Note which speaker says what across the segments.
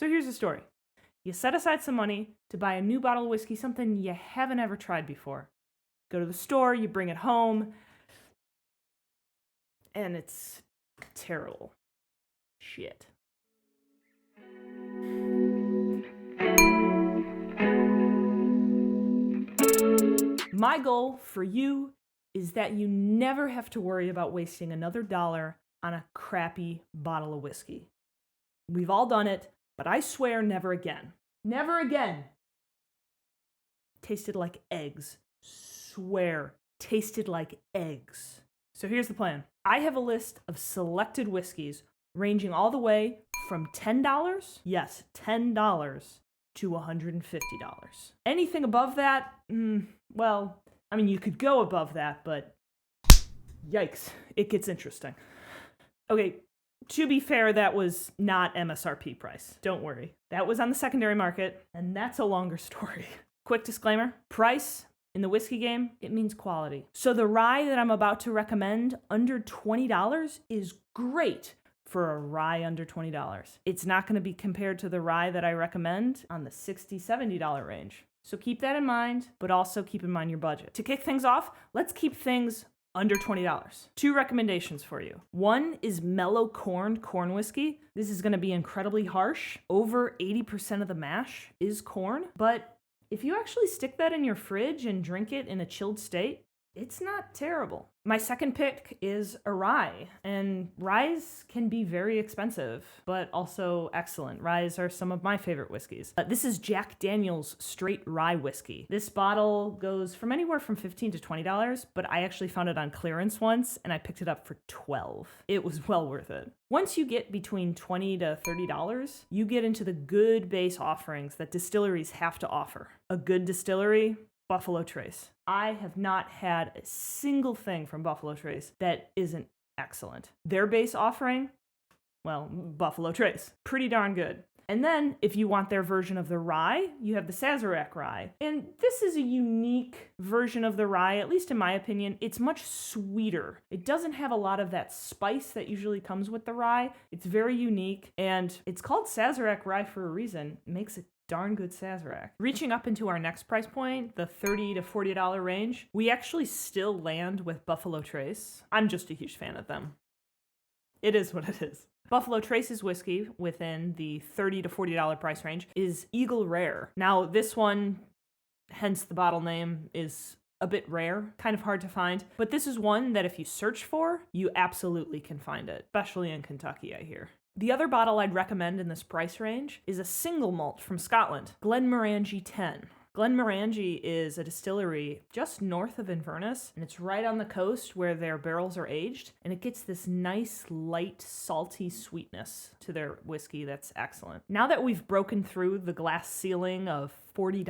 Speaker 1: So here's the story. You set aside some money to buy a new bottle of whiskey, something you haven't ever tried before. Go to the store, you bring it home, and it's terrible. Shit. My goal for you is that you never have to worry about wasting another dollar on a crappy bottle of whiskey. We've all done it, but I swear never again. Never again. Tasted like eggs. Swear. Tasted like eggs. So here's the plan. I have a list of selected whiskeys ranging all the way from $10, yes, $10, to $150. Anything above that, well, I mean, you could go above that, but yikes, it gets interesting. Okay, to be fair, that was not MSRP price. Don't worry. That was on the secondary market, and that's a longer story. Quick disclaimer, price in the whiskey game, it means quality. So the rye that I'm about to recommend under $20 is great for a rye under $20. It's not going to be compared to the rye that I recommend on the $60, $70 range. So keep that in mind, but also keep in mind your budget. To kick things off, let's keep things under $20. 2 recommendations for you. One is Mellow corn whiskey. This is going to be incredibly harsh. Over 80% of the mash is corn, but if you actually stick that in your fridge and drink it in a chilled state, it's not terrible. My second pick is a rye, and ryes can be very expensive, but also excellent. Ryes are some of my favorite whiskeys. This is Jack Daniel's Straight Rye whiskey. This bottle goes from anywhere from $15 to $20, but I actually found it on clearance once, and I picked it up for $12. It was well worth it. Once you get between $20 to $30, you get into the good base offerings that distilleries have to offer. A good distillery, Buffalo Trace. I have not had a single thing from Buffalo Trace that isn't excellent. Their base offering, well, Buffalo Trace. Pretty darn good. And then, if you want their version of the rye, you have the Sazerac Rye. And this is a unique version of the rye, at least in my opinion. It's much sweeter. It doesn't have a lot of that spice that usually comes with the rye. It's very unique, and it's called Sazerac Rye for a reason. It makes it darn good Sazerac. Reaching up into our next price point, the $30 to $40 range, we actually still land with Buffalo Trace. I'm just a huge fan of them. It is what it is. Buffalo Trace's whiskey within the $30 to $40 price range is Eagle Rare. Now, this one, hence the bottle name, is a bit rare, kind of hard to find, but this is one that if you search for, you absolutely can find it, especially in Kentucky, I hear. The other bottle I'd recommend in this price range is a single malt from Scotland, Glenmorangie 10. Glenmorangie is a distillery just north of Inverness, and it's right on the coast where their barrels are aged, and it gets this nice, light, salty sweetness to their whiskey that's excellent. Now that we've broken through the glass ceiling of $40,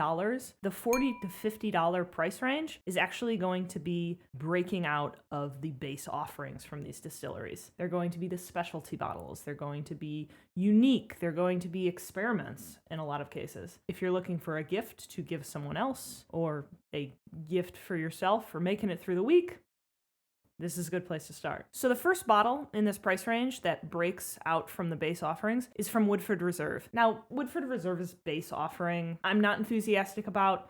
Speaker 1: the $40 to $50 price range is actually going to be breaking out of the base offerings from these distilleries. They're going to be the specialty bottles. They're going to be unique. They're going to be experiments in a lot of cases. If you're looking for a gift to give someone else or a gift for yourself for making it through the week, this is a good place to start. So the first bottle in this price range that breaks out from the base offerings is from Woodford Reserve. Now, Woodford Reserve's base offering, I'm not enthusiastic about.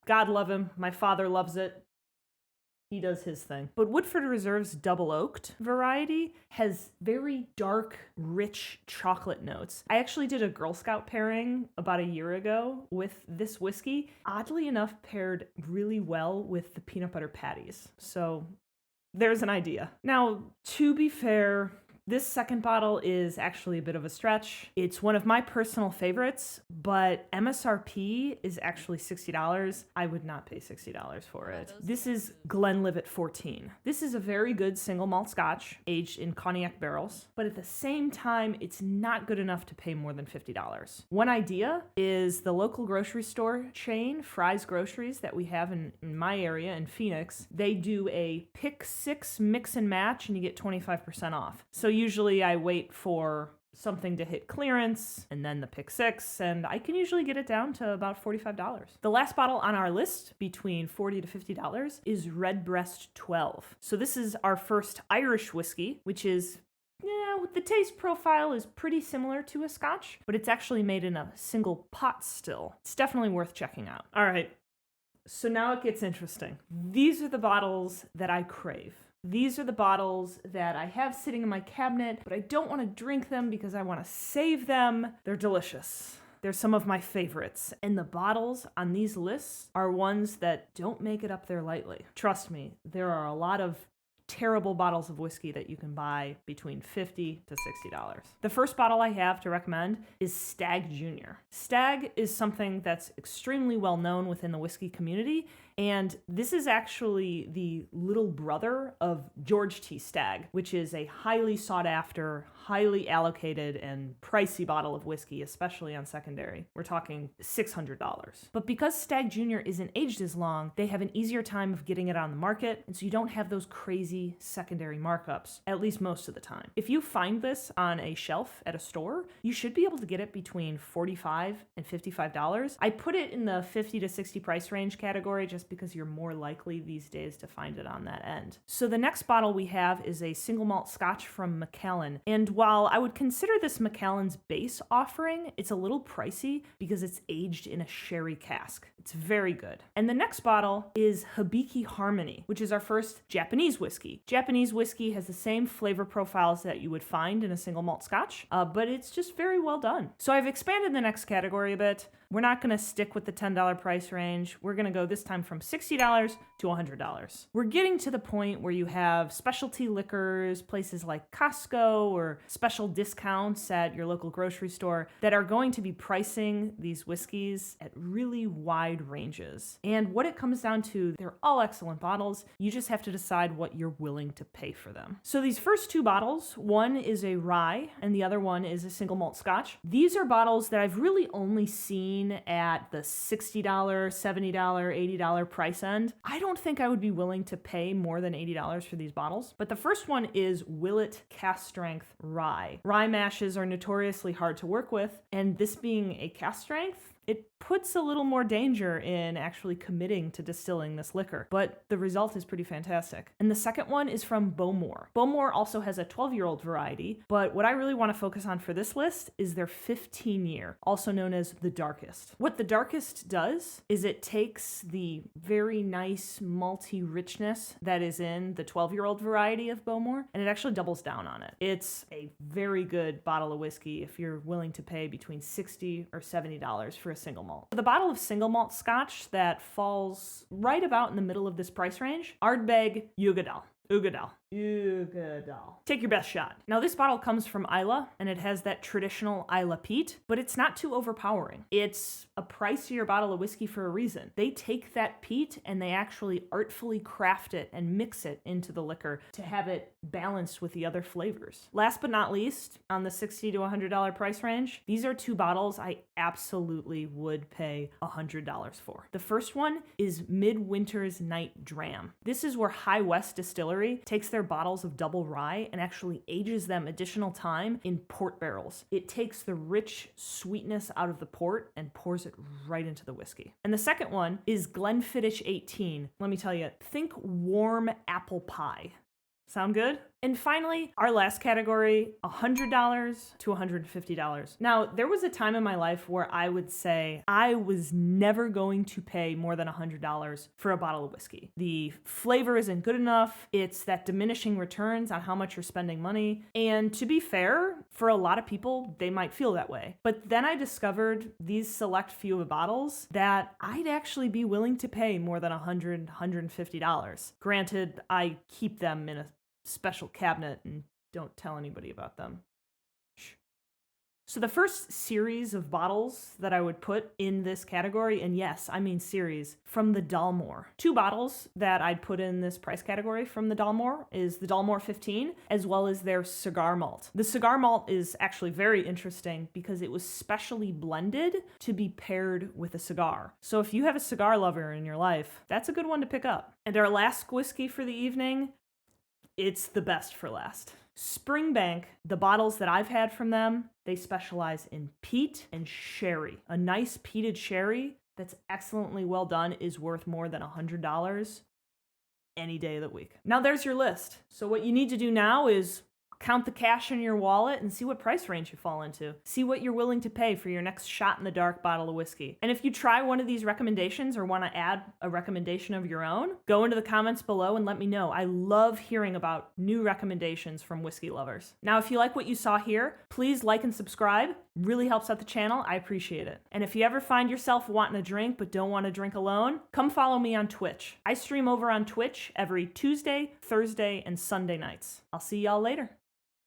Speaker 1: God love him. My father loves it. He does his thing. But Woodford Reserve's double oaked variety has very dark, rich chocolate notes. I actually did a Girl Scout pairing about a year ago with this whiskey. Oddly enough, paired really well with the peanut butter patties. So there's an idea. Now, to be fair, this second bottle is actually a bit of a stretch. It's one of my personal favorites, but MSRP is actually $60. I would not pay $60 for it. This is Glenlivet 14. This is a very good single malt Scotch aged in cognac barrels, but at the same time, it's not good enough to pay more than $50. One idea is the local grocery store chain, Fry's Groceries, that we have in my area in Phoenix. They do a pick 6 mix and match, and you get 25% off. So usually I wait for something to hit clearance and then the pick 6, and I can usually get it down to about $45. The last bottle on our list between $40 to $50 is Redbreast 12. So this is our first Irish whiskey, which is yeah, the taste profile is pretty similar to a Scotch, but it's actually made in a single pot still. It's definitely worth checking out. All right, so now it gets interesting. These are the bottles that I crave. These are the bottles that I have sitting in my cabinet, but I don't want to drink them because I want to save them. They're delicious. They're some of my favorites. And the bottles on these lists are ones that don't make it up there lightly. Trust me, there are a lot of terrible bottles of whiskey that you can buy between $50 to $60. The first bottle I have to recommend is Stagg Jr. Stagg is something that's extremely well known within the whiskey community, and this is actually the little brother of George T. Stagg, which is a highly sought after, highly allocated, and pricey bottle of whiskey, especially on secondary. We're talking $600. But because Stagg Jr. isn't aged as long, they have an easier time of getting it on the market, and so you don't have those crazy secondary markups, at least most of the time. If you find this on a shelf at a store, you should be able to get it between $45 and $55. I put it in the $50 to $60 price range category just because you're more likely these days to find it on that end. So the next bottle we have is a single malt Scotch from MaCallan. And while I would consider this MaCallan's base offering, it's a little pricey because it's aged in a sherry cask. It's very good. And the next bottle is Hibiki Harmony, which is our first Japanese whiskey. Japanese whiskey has the same flavor profiles that you would find in a single malt Scotch, but it's just very well done. So I've expanded the next category a bit. We're not going to stick with the $10 price range. We're going to go this time from $60 to $100. We're getting to the point where you have specialty liquors, places like Costco, or special discounts at your local grocery store that are going to be pricing these whiskeys at really wide ranges. And what it comes down to, they're all excellent bottles. You just have to decide what you're willing to pay for them. So these first two bottles, one is a rye and the other one is a single malt Scotch. These are bottles that I've really only seen at the $60, $70, $80 price end. I don't think I would be willing to pay more than $80 for these bottles. But the first one is Willett Cask Strength Rye. Rye mashes are notoriously hard to work with, and this being a cask strength, it puts a little more danger in actually committing to distilling this liquor, but the result is pretty fantastic. And the second one is from Bowmore. Bowmore also has a 12-year-old variety, but what I really want to focus on for this list is their 15-year, also known as the Darkest. What the Darkest does is it takes the very nice malty richness that is in the 12-year-old variety of Bowmore, and it actually doubles down on it. It's a very good bottle of whiskey if you're willing to pay between $60 or $70 for a single malt. The bottle of single malt Scotch that falls right about in the middle of this price range, Ardbeg Uigaedail. Take your best shot. Now this bottle comes from Islay and it has that traditional Islay peat, but it's not too overpowering. It's a pricier bottle of whiskey for a reason. They take that peat and they actually artfully craft it and mix it into the liquor to have it balanced with the other flavors. Last but not least, on the $60 to $100 price range, these are two bottles I absolutely would pay $100 for. The first one is Midwinter's Night Dram. This is where High West Distillery takes their bottles of double rye and actually ages them additional time in port barrels. It takes the rich sweetness out of the port and pours it right into the whiskey. And the second one is Glenfiddich 18. Let me tell you, think warm apple pie. Sound good? And finally, our last category, $100 to $150. Now, there was a time in my life where I would say I was never going to pay more than $100 for a bottle of whiskey. The flavor isn't good enough. It's that diminishing returns on how much you're spending money. And to be fair, for a lot of people, they might feel that way. But then I discovered these select few of bottles that I'd actually be willing to pay more than $100, $150. Granted, I keep them in a special cabinet and don't tell anybody about them. Shh. So the first series of bottles that I would put in this category, and yes, I mean series, from the Dalmore. Two bottles that I'd put in this price category from the Dalmore is the Dalmore 15, as well as their Cigar Malt. The Cigar Malt is actually very interesting because it was specially blended to be paired with a cigar. So if you have a cigar lover in your life, that's a good one to pick up. And our last whiskey for the evening, it's the best for last. Springbank, the bottles that I've had from them, they specialize in peat and sherry. A nice peated sherry that's excellently well done is worth more than $100 any day of the week. Now there's your list. So what you need to do now is Count the cash in your wallet and see what price range you fall into. See what you're willing to pay for your next shot in the dark bottle of whiskey. And if you try one of these recommendations or want to add a recommendation of your own, go into the comments below and let me know. I love hearing about new recommendations from whiskey lovers. Now, if you like what you saw here, please like and subscribe. Really helps out the channel. I appreciate it. And if you ever find yourself wanting a drink but don't want to drink alone, come follow me on Twitch. I stream over on Twitch every Tuesday, Thursday, and Sunday nights. I'll see y'all later.